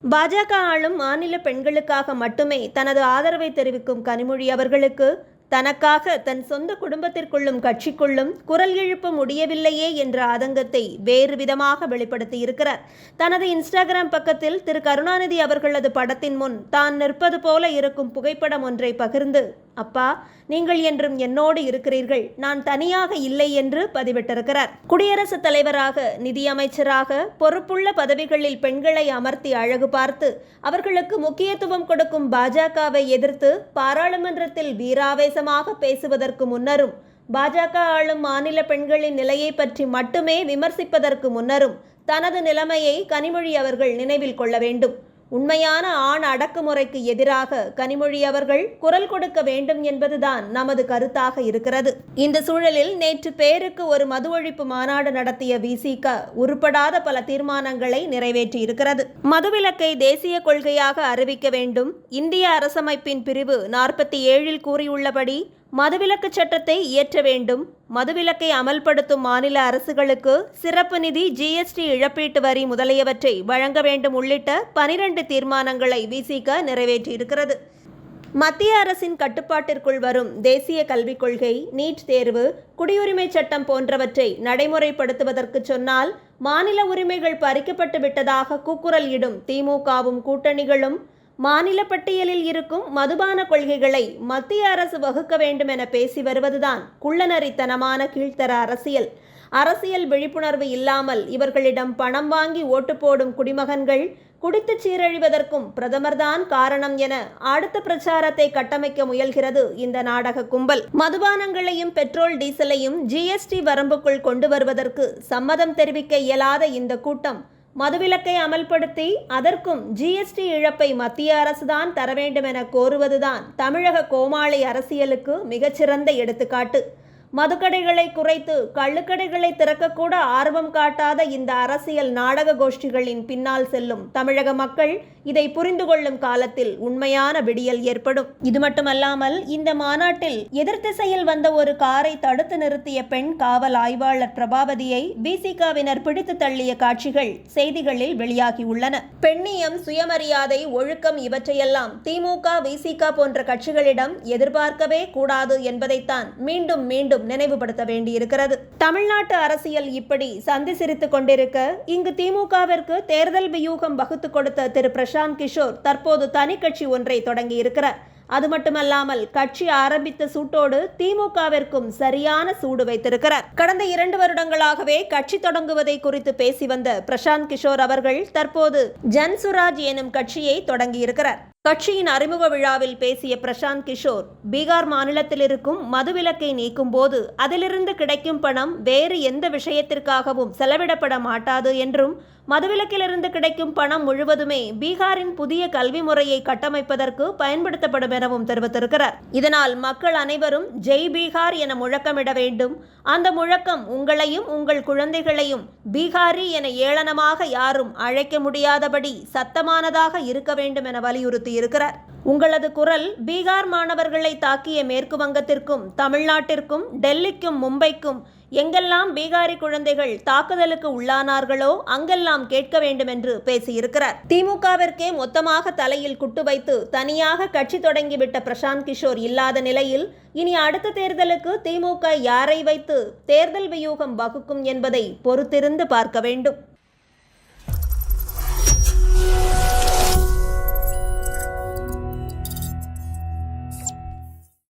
பாஜக ஆளும் மாநில பெண்களுக்காக மட்டுமே தனது ஆதரவை தெரிவிக்கும் கனிமொழி அவர்களுக்கு தனக்காக தன் சொந்த குடும்பத்திற்குள்ளும் கட்சிக்குள்ளும் குரல் எழுப்ப முடியவில்லையே என்ற ஆதங்கத்தை வேறு விதமாக வெளிப்படுத்தியிருக்கிறார். தனது இன்ஸ்டாகிராம் பக்கத்தில் திரு கருணாநிதி அவர்களது படத்தின் முன் தான் நிற்பது போல இருக்கும் புகைப்படம் ஒன்றை பகிர்ந்து, அப்பா, நீங்கள் என்றும் என்னோடு இருக்கிறீர்கள், நான் தனியாக இல்லை என்று பதிவிட்டிருக்கிறார். குடியரசுத் தலைவராக, நிதியமைச்சராக பொறுப்புள்ள பதவிகளில் பெண்களை அமர்த்தி அழகு பார்த்து அவர்களுக்கு முக்கியத்துவம் கொடுக்கும் பாஜகவை எதிர்த்து பாராளுமன்றத்தில் வீராவேசமாக பேசுவதற்கு முன்னரும், பாஜக ஆளும் மாநில பெண்களின் நிலையை பற்றி மட்டுமே விமர்சிப்பதற்கு முன்னரும் தனது நிலைமையை கனிமொழி அவர்கள் நினைவில் கொள்ள வேண்டும். உண்மையான ஆண் அடக்குமுறைக்கு எதிராக கனிமொழி அவர்கள் குரல் கொடுக்க வேண்டும் என்பதுதான் நமது கருத்தாக இருக்கிறது. இந்த சூழலில் நேற்று பேருக்கு ஒரு மது ஒழிப்பு மாநாடு நடத்திய விசிக உருப்படாத பல தீர்மானங்களை நிறைவேற்றி இருக்கிறது. மதுவிலக்கை தேசிய கொள்கையாக அறிவிக்க வேண்டும். இந்திய அரசமைப்பின் பிரிவு 47 கூறியுள்ளபடி மதுவிலக்கு சட்டத்தை இயற்ற வேண்டும். மதுவிலக்கை அமல்படுத்தும் மாநில அரசுகளுக்கு சிறப்பு நிதி, ஜிஎஸ்டி இழப்பீட்டு வரி முதலியவற்றை வழங்க வேண்டும் உள்ளிட்ட 12 தீர்மானங்களை விசிக நிறைவேற்றியிருக்கிறது. மத்திய அரசின் கட்டுப்பாட்டிற்குள் வரும் தேசிய கல்விக் கொள்கை, நீட் தேர்வு, குடியுரிமை சட்டம் போன்றவற்றை நடைமுறைப்படுத்துவதற்கு சொன்னால் மாநில உரிமைகள் பறிக்கப்பட்டு விட்டதாக கூக்குரல் இடும் திமுகவும் கூட்டணிகளும் மாநில பட்டியலில் இருக்கும் மதுபான கொள்கைகளை மத்திய அரசு வகுக்க வேண்டும் என பேசி வருவதுதான் குள்ளநரித்தனமான கீழ்த்தர அரசியல். அரசியல் விழிப்புணர்வு இல்லாமல் இவர்களிடம் பணம் வாங்கி ஓட்டு போடும் குடிமகன்கள் குடித்து சீரழிவதற்கும் பிரதமர்தான் காரணம் என அடுத்த பிரச்சாரத்தை கட்டமைக்க முயல்கிறது இந்த நாடக கும்பல். மதுபானங்களையும் பெட்ரோல் டீசலையும் ஜிஎஸ்டி வரம்புக்குள் கொண்டு வருவதற்கு சம்மதம் தெரிவிக்க இயலாத இந்த கூட்டம் மதுவிலக்கை அமல்படுத்தி அதற்கும் ஜிஎஸ்டி இழப்பை மத்திய அரசுதான் தர வேண்டும் என கோருவதுதான் தமிழக கோமாளி அரசியலுக்கு மிகச்சிறந்த எடுத்துக்காட்டு. மதுக்கடைகளை குறைத்து கள்ளுக்கடைகளை திறக்கக்கூட ஆர்வம் காட்டாத இந்த அரசியல் நாடக கோஷ்டிகளின் பின்னால் செல்லும் தமிழக மக்கள் இதை புரிந்து கொள்ளும் காலத்தில் உண்மையான விடியல் ஏற்படும். இது மட்டுமல்லாமல் இந்த மாநாட்டில் எதிர்த்திசையில் வந்த ஒரு காரை தடுத்து நிறுத்திய பெண் காவல் ஆய்வாளர் பிரபாவதியை விசிகவினர் பிடித்து தள்ளிய காட்சிகள் செய்திகளில் வெளியாகியுள்ளன. பெண்ணியம், சுயமரியாதை, ஒழுக்கம் இவற்றையெல்லாம் திமுக, விசிக போன்ற கட்சிகளிடம் எதிர்பார்க்கவே கூடாது என்பதைத்தான் மீண்டும் மீண்டும் நினைவுபடுத்த வேண்டியிருக்கிறது. தமிழ்நாட்டு அரசியல் இப்படி சந்தி சிரித்துக் கொண்டிருக்க, இங்கு திமுகவிற்கு தேர்தல் வியூகம் வகுத்து கொடுத்த திரு பிரசாந்த் கிஷோர் தற்போது தனி கட்சி ஒன்றை தொடங்கி இருக்கிறார். அது மட்டுமல்லாமல் கட்சி ஆரம்பித்த சூட்டோடு திமுகவிற்கும் சரியான சூடு வைத்திருக்கிறார். கடந்த 2 வருடங்களாகவே கட்சி தொடங்குவதை குறித்து பேசி வந்த பிரசாந்த் கிஷோர் அவர்கள் தற்போது ஜன்சுராஜ் எனும் கட்சியை தொடங்கியிருக்கிறார். கட்சியின் அறிமுக விழாவில் பேசிய பிரசாந்த் கிஷோர், பீகார் மாநிலத்தில் இருக்கும் மதுவிலக்கை நீக்கும் போது அதிலிருந்து கிடைக்கும் பணம் வேறு எந்த விஷயத்திற்காகவும் செலவிடப்பட மாட்டாது என்றும், மதுவிலக்கிலிருந்து கிடைக்கும் பணம் முழுவதுமே பீகாரின் புதிய கல்வி முறையை கட்டமைப்பதற்கு பயன்படுத்தப்படும் எனவும் தெரிவித்திருக்கிறார். இதனால் மக்கள் அனைவரும் ஜெய் பீகார் என முழக்கமிட வேண்டும். அந்த முழக்கம் உங்களையும் உங்கள் குழந்தைகளையும் பீகாரி என ஏளனமாக யாரும் அழைக்க முடியாதபடி சத்தமானதாக இருக்க வேண்டும் என வலியுறுத்தி இருக்கிறார். உங்களது குரல் பீகார் மாணவர்களை தாக்கிய மேற்கு வங்கத்திற்கும், தமிழ்நாட்டிற்கும், டெல்லிக்கும், மும்பைக்கும் எங்கெல்லாம் பீகாரி குழந்தைகள் தாக்குதலுக்கு உள்ளானார்களோ அங்கெல்லாம் கேட்க வேண்டும் என்று பேசியிருக்கிறார். திமுகவிற்கே மொத்தமாக தலையில் குட்டு வைத்து தனியாக கட்சி தொடங்கிவிட்ட பிரசாந்த் கிஷோர் இல்லாத நிலையில் இனி அடுத்த தேர்தலுக்கு திமுக யாரை வைத்து தேர்தல் வியூகம் வகுக்கும் என்பதை பொறுத்திருந்து பார்க்க வேண்டும்.